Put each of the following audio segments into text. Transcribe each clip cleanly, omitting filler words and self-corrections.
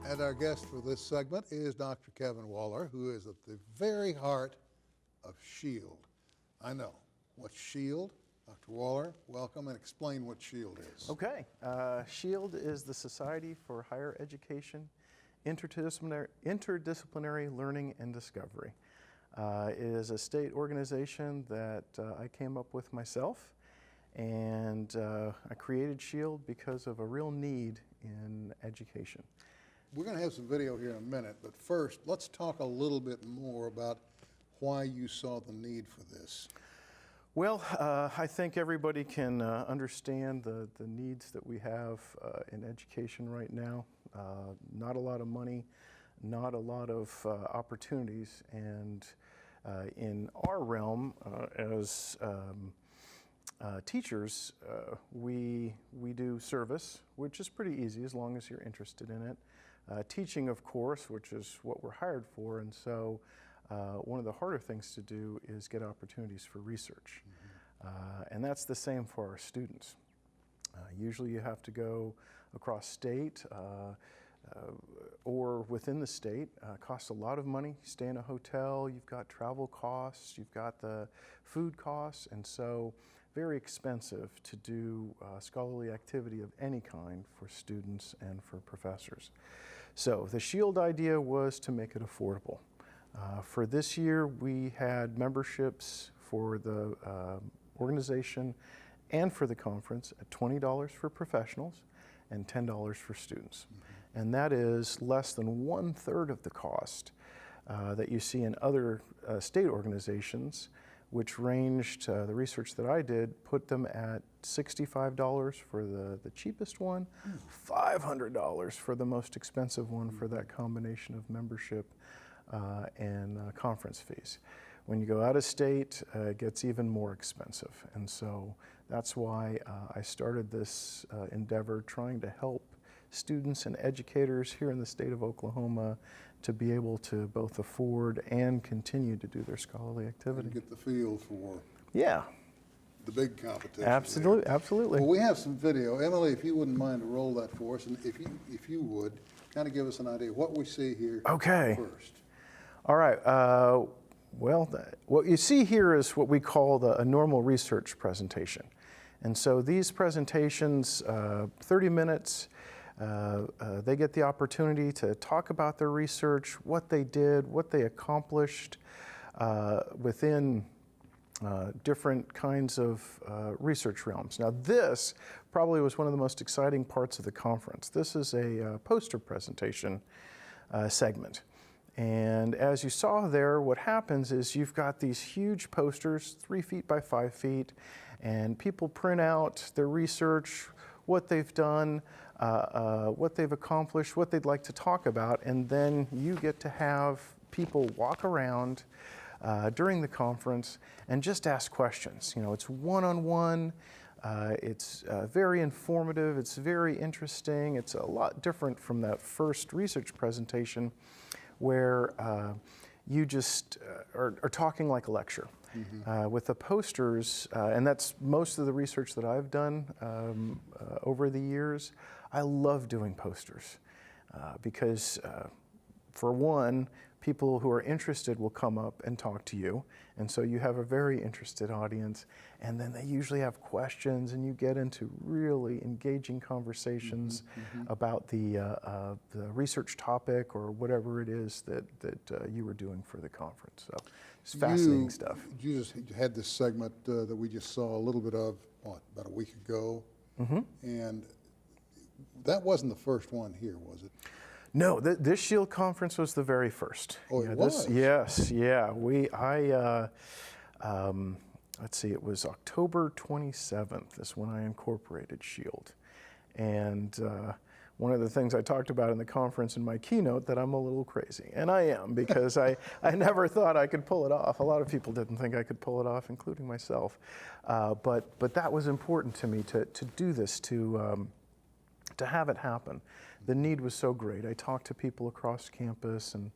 And our guest for this segment is Dr. Kevin Woller, who is at the very heart of S.H.I.E.L.D. I know. What's S.H.I.E.L.D.? Dr. Woller, welcome, and explain what S.H.I.E.L.D. is. Okay. S.H.I.E.L.D. is the Society for Higher Education, Interdisciplinary Learning and Discovery. It is a state organization that I came up with myself, and I created S.H.I.E.L.D. because of a real need in education. We're going to have some video here in a minute, but first, let's talk a little bit more about why you saw the need for this. Well, I think everybody can understand the needs that we have in education right now. Not a lot of money, not a lot of opportunities, and in our realm as teachers, we do service, which is pretty easy as long as you're interested in it. Teaching, of course, which is what we're hired for, and so one of the harder things to do is get opportunities for research. And that's the same for our students. Usually you have to go across state or within the state. Costs a lot of money. You stay in a hotel, you've got travel costs, you've got the food costs, and so very expensive to do scholarly activity of any kind for students and for professors. So the S.H.I.E.L.D. idea was to make it affordable. For this year, we had memberships for the organization and for the conference at $20 for professionals and $10 for students. And that is less than 1/3 of the cost that you see in other state organizations, which ranged, the research that I did, put them at $65 for the cheapest one, $500 for the most expensive one for that combination of membership and conference fees. When you go out of state, it gets even more expensive. And so that's why I started this endeavor, trying to help students and educators here in the state of Oklahoma to be able to both afford and continue to do their scholarly activity. And get the feel for the big competition. Absolutely, absolutely. Well, we have some video. Emily, if you wouldn't mind to roll that for us, and if you would, kind of give us an idea of what we see here first. All right. Well, what you see here is what we call a normal research presentation. And so these presentations, 30 minutes, they get the opportunity to talk about their research, what they did, what they accomplished within different kinds of research realms. Now this probably was one of the most exciting parts of the conference. This is a poster presentation segment. And as you saw there, what happens is you've got these huge posters, 3 feet by 5 feet, and people print out their research, what they've done, what they've accomplished, what they'd like to talk about, and then you get to have people walk around during the conference and just ask questions. You know, it's one-on-one, it's very informative, it's very interesting, it's a lot different from that first research presentation where you just are talking like a lecture. With the posters, and that's most of the research that I've done over the years, I love doing posters because for one, people who are interested will come up and talk to you, and so you have a very interested audience, and then they usually have questions, and you get into really engaging conversations about the research topic or whatever it is that you were doing for the conference. So it's fascinating stuff. You just had this segment that we just saw a little bit of, about a week ago, and that wasn't the first one here, was it? No, this S.H.I.E.L.D. conference was the very first. Oh, it was? Yes, yeah. Let's see, it was October 27th is when I incorporated S.H.I.E.L.D. And one of the things I talked about in the conference in my keynote that I'm a little crazy, and I am, because I never thought I could pull it off. A lot of people didn't think I could pull it off, including myself. But that was important to me to do this, to have it happen. The need was so great. I talked to people across campus, and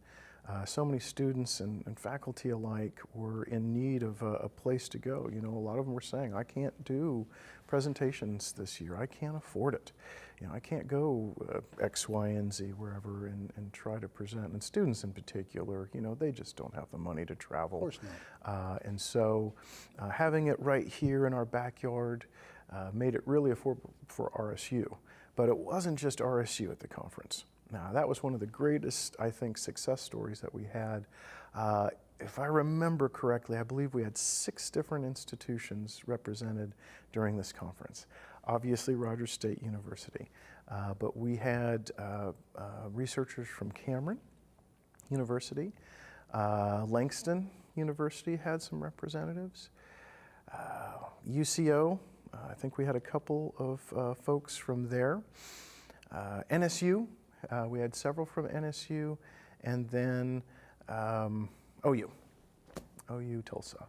so many students and faculty alike were in need of a place to go. You know, a lot of them were saying, I can't do presentations this year. I can't afford it. I can't go X, Y, and Z wherever and try to present. And students in particular, they just don't have the money to travel. Of course not. And so having it right here in our backyard made it really affordable for RSU. But it wasn't just RSU at the conference. Now, that was one of the greatest, I think, success stories that we had. If I remember correctly, I believe we had 6 different institutions represented during this conference. Obviously, Rogers State University, but we had researchers from Cameron University, Langston University had some representatives, UCO, I think we had a couple of folks from there, NSU, we had several from NSU, and then OU Tulsa.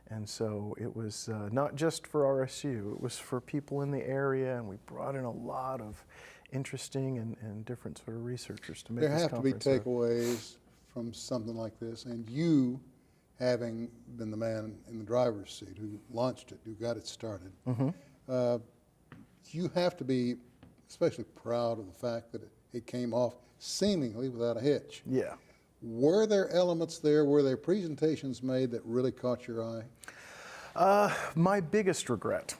And so it was not just for RSU, it was for people in the area, and we brought in a lot of interesting and different sort of researchers to make There this have to be conference takeaways from something like this, and you, having been the man in the driver's seat who launched it, who got it started, you have to be especially proud of the fact that it came off seemingly without a hitch. Yeah. Were there elements there, were there presentations made that really caught your eye? My biggest regret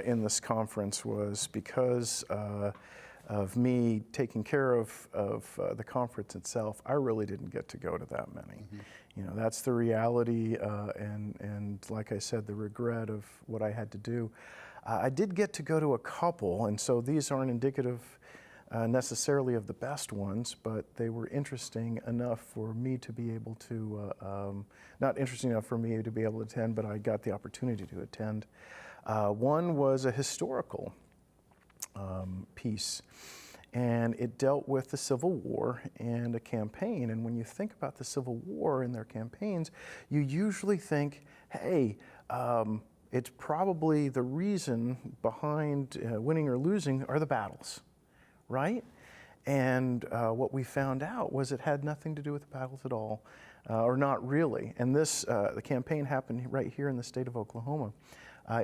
in this conference was because of me taking care of the conference itself, I really didn't get to go to that many. That's the reality, and like I said, the regret of what I had to do. I did get to go to a couple, and so these aren't indicative necessarily of the best ones, but they were interesting enough for me to be able to, not interesting enough for me to be able to attend, but I got the opportunity to attend. One was a historical piece, and it dealt with the Civil War and a campaign. And when you think about the Civil War and their campaigns, you usually think, hey, it's probably the reason behind winning or losing are the battles, right? And what we found out was it had nothing to do with the battles at all, or not really. And this, the campaign happened right here in the state of Oklahoma.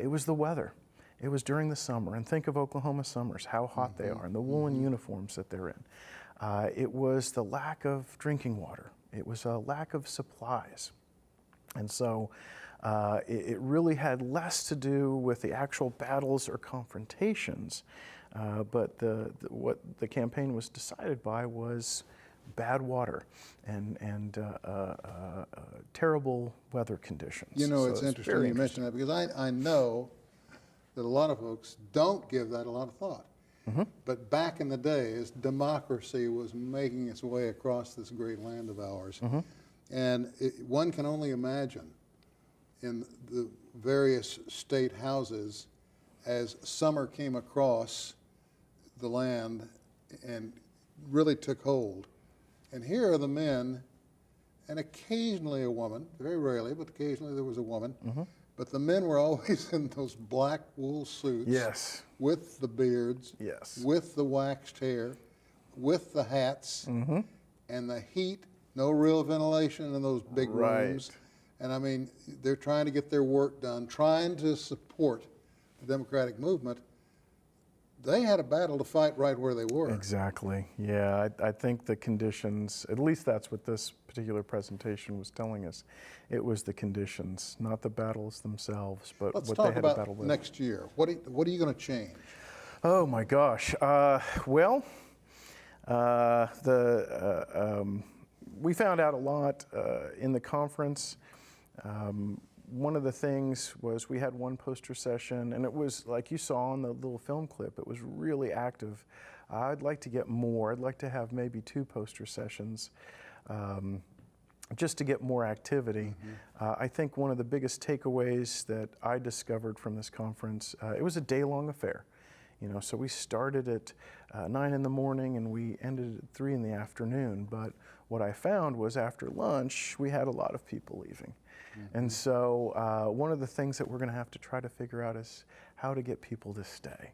It was the weather. It was during the summer, and think of Oklahoma summers, how hot they are, and the woolen uniforms that they're in. It was the lack of drinking water. It was a lack of supplies. And so it really had less to do with the actual battles or confrontations, but what the campaign was decided by was bad water and terrible weather conditions. So it's interesting you mention that, because I know that a lot of folks don't give that a lot of thought. But back in the day, as democracy was making its way across this great land of ours, and one can only imagine in the various state houses as summer came across the land and really took hold. And here are the men, and occasionally a woman, very rarely, but occasionally there was a woman. But the men were always in those black wool suits. Yes. With the beards. Yes. With the waxed hair. With the hats. And the heat, no real ventilation in those big rooms. And I mean, they're trying to get their work done, trying to support the Democratic movement. They had a battle to fight right where they were. Exactly. Yeah, I think the conditions, at least that's what this particular presentation was telling us. It was the conditions, not the battles themselves, but what they had to battle with. Let's talk about next year. What are you going to change? Oh my gosh. Well, we found out a lot in the conference. One of the things was we had one poster session, and it was, like you saw on the little film clip, it was really active. I'd like to get more. I'd like to have maybe 2 poster sessions just to get more activity. I think one of the biggest takeaways that I discovered from this conference, it was a day-long affair. So we started at 9 in the morning and we ended at 3 in the afternoon. But what I found was after lunch, we had a lot of people leaving. And so one of the things that we're going to have to try to figure out is how to get people to stay,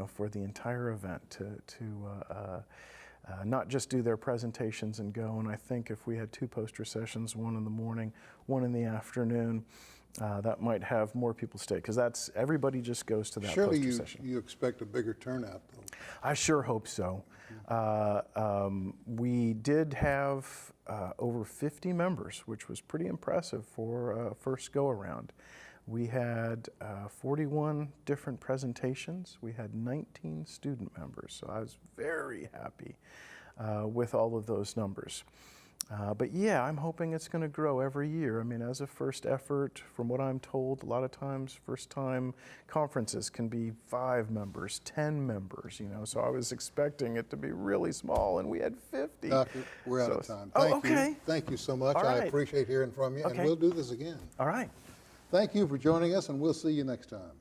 for the entire event, to not just do their presentations and go. And I think if we had 2 poster sessions, one in the morning, one in the afternoon, that might have more people stay, because that's, everybody just goes to that Surely poster session. you expect a bigger turnout, though. I sure hope so. We did have over 50 members, which was pretty impressive for a first go-around. We had 41 different presentations. We had 19 student members, so I was very happy with all of those numbers. But yeah, I'm hoping it's going to grow every year. I mean, as a first effort, from what I'm told, a lot of times first-time conferences can be 5 members, 10 members, you know, so I was expecting it to be really small, and we had 50. Doctor, we're out of time. Oh, Thank okay. you. Thank you so much. All I right. appreciate hearing from you, and Okay. we'll do this again. All right. Thank you for joining us, and we'll see you next time.